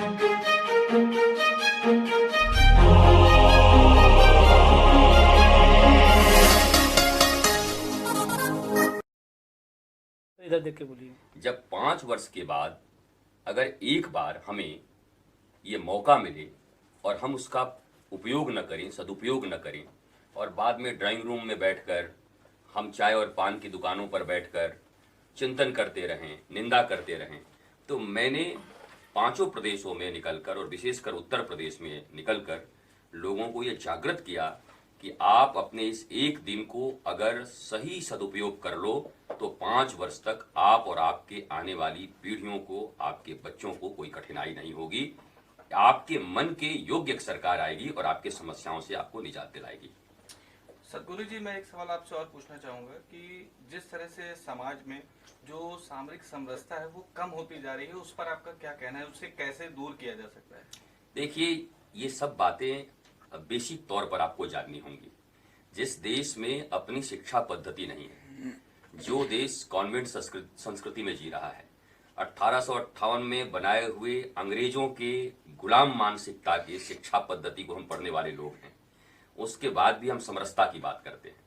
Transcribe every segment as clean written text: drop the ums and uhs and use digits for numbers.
इधर देख के बोलिए। जब 5 वर्ष के बाद अगर एक बार हमें ये मौका मिले और हम उसका उपयोग न करें, सदुपयोग न करें, और बाद में ड्राइंग रूम में बैठकर हम चाय और पान की दुकानों पर बैठकर चिंतन करते रहें, निंदा करते रहें, तो मैंने 5 प्रदेशों में निकलकर और विशेषकर उत्तर प्रदेश में निकलकर लोगों को ये जागृत किया कि आप अपने इस एक दिन को अगर सही सदुपयोग कर लो तो 5 वर्ष तक आप और आपके आने वाली पीढ़ियों को, आपके बच्चों को कोई कठिनाई नहीं होगी। आपके मन के योग्य एक सरकार आएगी और आपके समस्याओं से आपको निजात दिलाएगी। सदगुरु जी, मैं एक सवाल आपसे और पूछना चाहूंगा कि जिस तरह से समाज में जो सामरिक समरसता है वो कम होती जा रही है, उस पर आपका क्या कहना है? उसे कैसे दूर किया जा सकता है? देखिए, ये सब बातें बेसिक तौर पर आपको जाननी होंगी। जिस देश में अपनी शिक्षा पद्धति नहीं है, जो देश कॉन्वेंट संस्कृति में जी रहा है, 1858 में बनाए हुए अंग्रेजों के गुलाम मानसिकता की शिक्षा पद्धति को हम पढ़ने वाले लोग हैं, उसके बाद भी हम समरसता की बात करते हैं।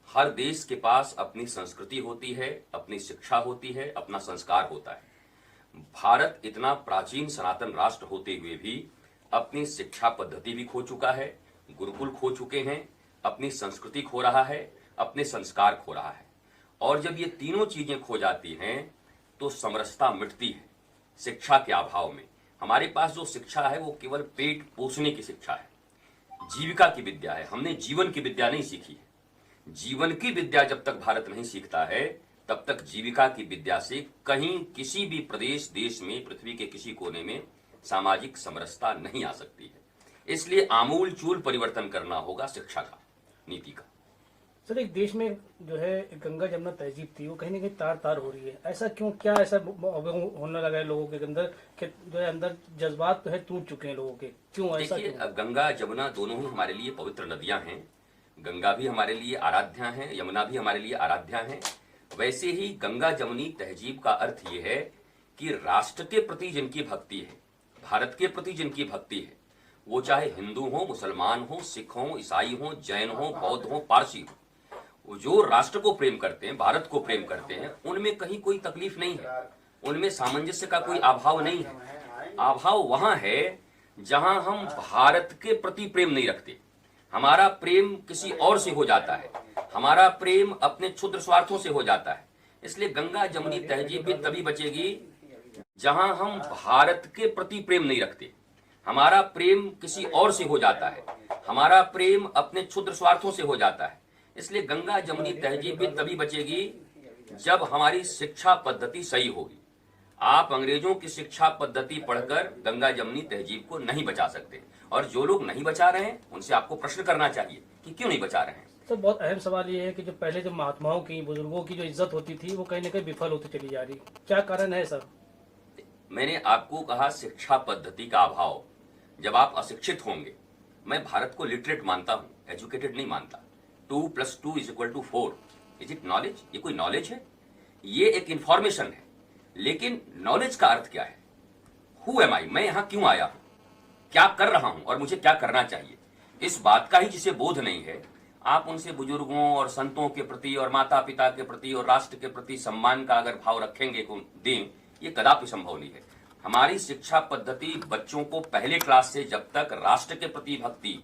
हर देश के पास अपनी संस्कृति होती है, अपनी शिक्षा होती है, अपना संस्कार होता है। भारत इतना प्राचीन सनातन राष्ट्र होते हुए भी अपनी शिक्षा पद्धति भी खो चुका है, गुरुकुल खो चुके हैं, अपनी संस्कृति खो रहा है, अपने संस्कार खो रहा है। और जब ये तीनों चीजें खो जाती हैं तो समरसता मिटती है। शिक्षा के अभाव में हमारे पास जो शिक्षा है वो केवल पेट पोषने की शिक्षा है, जीविका की विद्या है। हमने जीवन की विद्या नहीं सीखी है। जीवन की विद्या जब तक भारत नहीं सीखता है तब तक जीविका की विद्या से कहीं किसी भी प्रदेश, देश में, पृथ्वी के किसी कोने में सामाजिक समरसता नहीं आ सकती है। इसलिए आमूल चूल परिवर्तन करना होगा शिक्षा का, नीति का। सर, एक देश में जो है गंगा जमुना तहजीब थी, वो कहीं ना कहीं तार तार हो रही है। ऐसा क्यों, क्या ऐसा होने लगा है लोगों के अंदर कि जो है अंदर जज्बात तो है टूट चुके हैं लोगों के? क्यों ऐसा? देखिए, गंगा जमुना दोनों ही हमारे लिए पवित्र नदियां हैं। गंगा भी हमारे लिए आराध्या है, यमुना भी हमारे लिए आराध्या है। वैसे ही गंगा जमुनी तहजीब का अर्थ ये है कि राष्ट्र के प्रति जिनकी भक्ति है, भारत के प्रति जिनकी भक्ति है, वो चाहे हिंदू हो, मुसलमान हो, सिख हो, ईसाई हो, जैन हो, बौद्ध हो, पारसी हो, वो जो राष्ट्र को प्रेम करते हैं, भारत को प्रेम करते हैं, उनमें कहीं कोई तकलीफ नहीं है, उनमें सामंजस्य का कोई अभाव नहीं है। अभाव वहां है जहां हम भारत के प्रति प्रेम नहीं रखते। हमारा प्रेम किसी और से हो जाता है, हमारा प्रेम अपने क्षुद्र स्वार्थों से हो जाता है। इसलिए गंगा जमुनी तहजीब भी तभी बचेगी जहां हम भारत के प्रति प्रेम नहीं रखते, हमारा प्रेम किसी और से हो जाता है, हमारा प्रेम अपने क्षुद्र स्वार्थों से हो जाता है। इसलिए गंगा जमुनी तहजीब भी तभी बचेगी जब हमारी शिक्षा पद्धति सही होगी। आप अंग्रेजों की शिक्षा पद्धति पढ़कर गंगा जमुनी तहजीब को नहीं बचा सकते, और जो लोग नहीं बचा रहे हैं उनसे आपको प्रश्न करना चाहिए कि क्यों नहीं बचा रहे हैं। तो बहुत अहम सवाल ये है कि जो पहले जो महात्माओं की, बुजुर्गों की जो इज्जत होती थी वो कहीं ना कहीं विफल होती चली जा रही, क्या कारण है सर? मैंने आपको कहा शिक्षा पद्धति का अभाव। जब आप अशिक्षित होंगे, मैं भारत को लिटरेट मानता हूं, एजुकेटेड नहीं मानता। 2 + 2 = 4। Is it knowledge? ये कोई नॉलेज है? ये एक इंफॉर्मेशन है। लेकिन नॉलेज का अर्थ क्या है? हु एम आई? मैं यहां क्यों आया हूं, क्या कर रहा हूं और मुझे क्या करना चाहिए, इस बात का ही जिसे बोध नहीं है, आप उनसे बुजुर्गों और संतों के प्रति और माता पिता के प्रति और राष्ट्र के प्रति सम्मान का अगर भाव रखेंगे दें, ये कदापि संभव नहीं है। हमारी शिक्षा पद्धति बच्चों को पहले क्लास से जब तक राष्ट्र के प्रति भक्ति,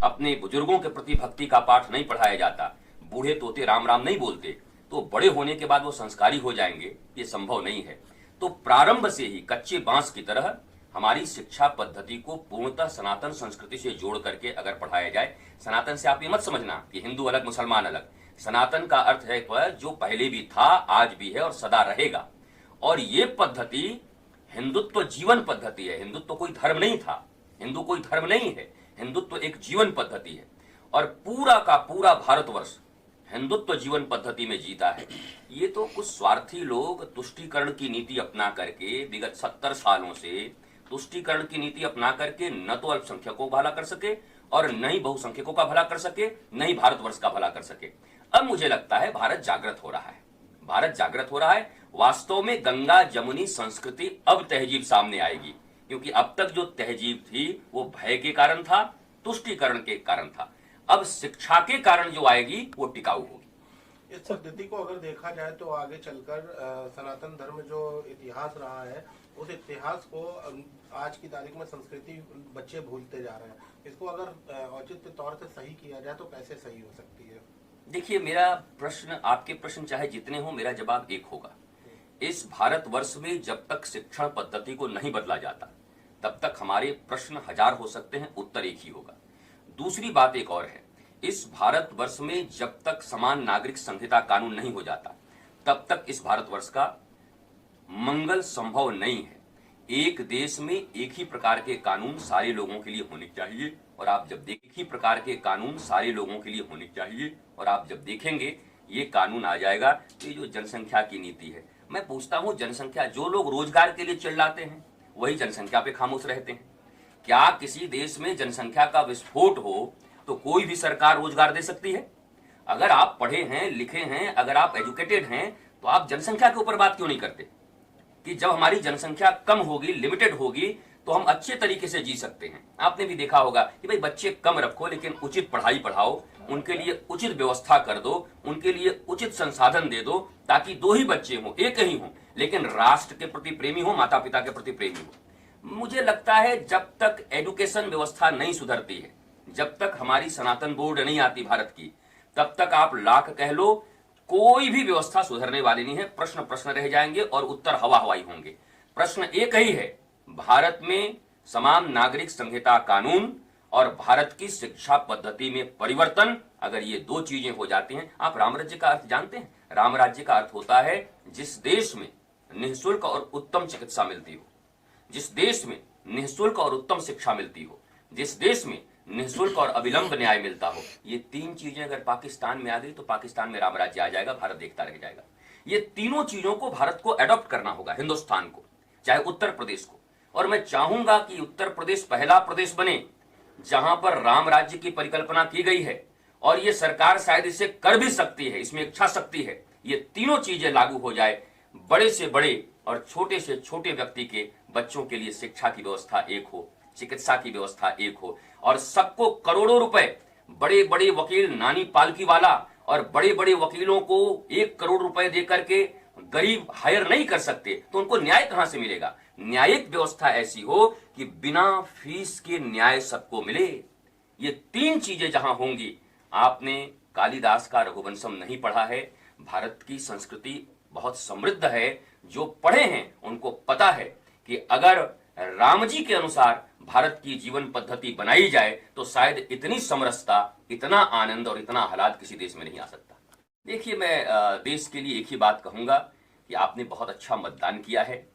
अपने बुजुर्गों के प्रति भक्ति का पाठ नहीं पढ़ाया जाता, बूढ़े तोते राम राम नहीं बोलते, तो बड़े होने के बाद वो संस्कारी हो जाएंगे, ये संभव नहीं है। तो प्रारंभ से ही कच्चे बांस की तरह हमारी शिक्षा पद्धति को पूर्णतः सनातन संस्कृति से जोड़ करके अगर पढ़ाया जाए। सनातन से आप ये मत समझना कि हिंदू अलग मुसलमान अलग। सनातन का अर्थ है वह जो पहले भी था, आज भी है और सदा रहेगा। और ये पद्धति हिंदुत्व जीवन पद्धति है। हिंदुत्व कोई धर्म नहीं था, हिंदू कोई धर्म नहीं है, हिंदुत्व एक जीवन पद्धति है। और पूरा का पूरा भारतवर्ष हिंदुत्व जीवन पद्धति में जीता है। ये तो कुछ स्वार्थी लोग तुष्टीकरण की नीति अपना करके विगत 70 सालों से तुष्टीकरण की नीति अपना करके न तो अल्पसंख्यकों का भला कर सके और न ही बहुसंख्यकों का भला कर सके, न ही भारतवर्ष का भला कर सके। अब मुझे लगता है भारत जागृत हो रहा है, भारत जागृत हो रहा है। वास्तव में गंगा जमुनी संस्कृति अब तहजीब सामने आएगी क्योंकि अब तक जो तहजीब थी वो भय के कारण था, तुष्टीकरण के कारण था। अब शिक्षा के कारण जो आएगी वो टिकाऊ होगी। इस पद्धति को अगर देखा जाए तो आगे चलकर सनातन धर्म जो इतिहास रहा है उस इतिहास को आज की तारीख में संस्कृति बच्चे भूलते जा रहे हैं। इसको अगर औचित्य तौर से सही किया जाए तो कैसे सही हो सकती है? देखिए, मेरा प्रश्न, आपके प्रश्न चाहे जितने हो, मेरा जवाब एक होगा। इस भारतवर्ष में जब तक शिक्षण पद्धति को नहीं बदला जाता तब तक हमारे प्रश्न हजार हो सकते हैं, उत्तर एक ही होगा। दूसरी बात एक और है, इस भारतवर्ष में जब तक समान नागरिक संहिता कानून नहीं हो जाता तब तक इस भारतवर्ष का मंगल संभव नहीं है। एक देश में एक ही प्रकार के कानून सारे लोगों के लिए होने चाहिए, और आप जब एक ही प्रकार के कानून सारे लोगों के लिए होने चाहिए और आप जब देखेंगे ये कानून आ जाएगा। ये जो जनसंख्या की नीति है, मैं पूछता हूं, जनसंख्या, जो लोग रोजगार के लिए चिल्लाते हैं वही जनसंख्या पे खामोश रहते हैं। क्या किसी देश में जनसंख्या का विस्फोट हो तो कोई भी सरकार रोजगार दे सकती है? अगर आप पढ़े हैं, लिखे हैं, अगर आप एजुकेटेड हैं, तो आप जनसंख्या के ऊपर बात क्यों नहीं करते कि जब हमारी जनसंख्या कम होगी, लिमिटेड होगी, तो हम अच्छे तरीके से जी सकते हैं। आपने भी देखा होगा कि भाई बच्चे कम रखो लेकिन उचित पढ़ाई पढ़ाओ, उनके लिए उचित व्यवस्था कर दो, उनके लिए उचित संसाधन दे दो, ताकि दो ही बच्चे हों, एक ही हों, लेकिन राष्ट्र के प्रति प्रेमी हो, माता पिता के प्रति प्रेमी हो। मुझे लगता है जब तक एजुकेशन व्यवस्था नहीं सुधरती है, जब तक हमारी सनातन बोर्ड नहीं आती भारत की, तब तक आप लाख कह लो, कोई भी व्यवस्था सुधरने वाली नहीं है। प्रश्न प्रश्न रह जाएंगे और उत्तर हवा हवाई होंगे। प्रश्न एक ही है, भारत में समान नागरिक संहिता कानून और भारत की शिक्षा पद्धति में परिवर्तन, अगर ये दो चीजें हो जाती हैं। आप राम राज्य का अर्थ जानते हैं? राम राज्य का अर्थ होता है जिस देश में निःशुल्क और उत्तम चिकित्सा मिलती हो, जिस देश में निःशुल्क और उत्तम शिक्षा मिलती हो, जिस देश में निःशुल्क और अविलंब न्याय मिलता हो। ये तीन चीजें अगर पाकिस्तान में आ गई तो पाकिस्तान में राम राज्य आ जाएगा, भारत देखता रह जाएगा। ये तीनों चीजों को भारत को एडॉप्ट करना होगा, हिंदुस्तान को, चाहे उत्तर प्रदेश को। और मैं चाहूंगा कि उत्तर प्रदेश पहला प्रदेश बने जहां पर राम राज्य की परिकल्पना की गई है, और ये सरकार शायद इसे कर भी सकती है, इसमें इच्छा शक्ति है। ये तीनों चीजें लागू हो जाए, बड़े से बड़े और छोटे से छोटे व्यक्ति के बच्चों के लिए शिक्षा की व्यवस्था एक हो, चिकित्सा की व्यवस्था एक हो, और सबको करोड़ों रुपए, बड़े बड़े वकील, नानी पालकी वाला और बड़े बड़े वकीलों को 1 करोड़ रुपए देकर के गरीब हायर नहीं कर सकते, तो उनको न्याय कहां से मिलेगा? न्यायिक व्यवस्था ऐसी हो कि बिना फीस के न्याय सबको मिले। ये तीन चीजें जहां होंगी, आपने कालिदास का रघुवंशम नहीं पढ़ा है, भारत की संस्कृति बहुत समृद्ध है। जो पढ़े हैं उनको पता है कि अगर राम जी के अनुसार भारत की जीवन पद्धति बनाई जाए तो शायद इतनी समरसता, इतना आनंद और इतना आह्लाद किसी देश में नहीं आ सकता। देखिए, मैं देश के लिए एक ही बात कहूंगा कि आपने बहुत अच्छा मतदान किया है,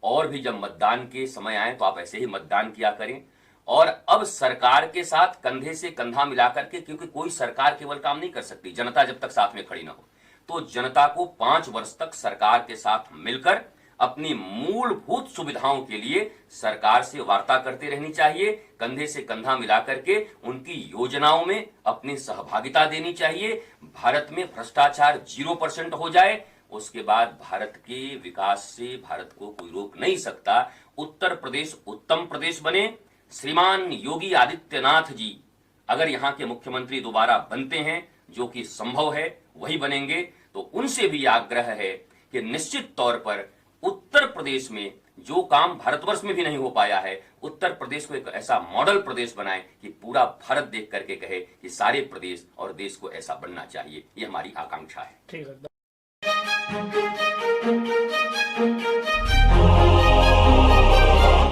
और भी जब मतदान के समय आए तो आप ऐसे ही मतदान किया करें। और अब सरकार के साथ कंधे से कंधा मिलाकर के, क्योंकि कोई सरकार केवल काम नहीं कर सकती, जनता जब तक साथ में खड़ी ना हो, तो जनता को 5 वर्ष तक सरकार के साथ मिलकर अपनी मूलभूत सुविधाओं के लिए सरकार से वार्ता करते रहनी चाहिए। कंधे से कंधा मिलाकर के उनकी योजनाओं में अपनी सहभागिता देनी चाहिए। भारत में भ्रष्टाचार 0% हो जाए, उसके बाद भारत के विकास से भारत को कोई रोक नहीं सकता। उत्तर प्रदेश उत्तम प्रदेश बने। श्रीमान योगी आदित्यनाथ जी अगर यहाँ के मुख्यमंत्री दोबारा बनते हैं, जो कि संभव है, वही बनेंगे, तो उनसे भी आग्रह है कि निश्चित तौर पर उत्तर प्रदेश में जो काम भारतवर्ष में भी नहीं हो पाया है, उत्तर प्रदेश को एक ऐसा मॉडल प्रदेश बनाए कि पूरा भारत देख करके कहे कि सारे प्रदेश और देश को ऐसा बनना चाहिए। ये हमारी आकांक्षा है। ठीक है।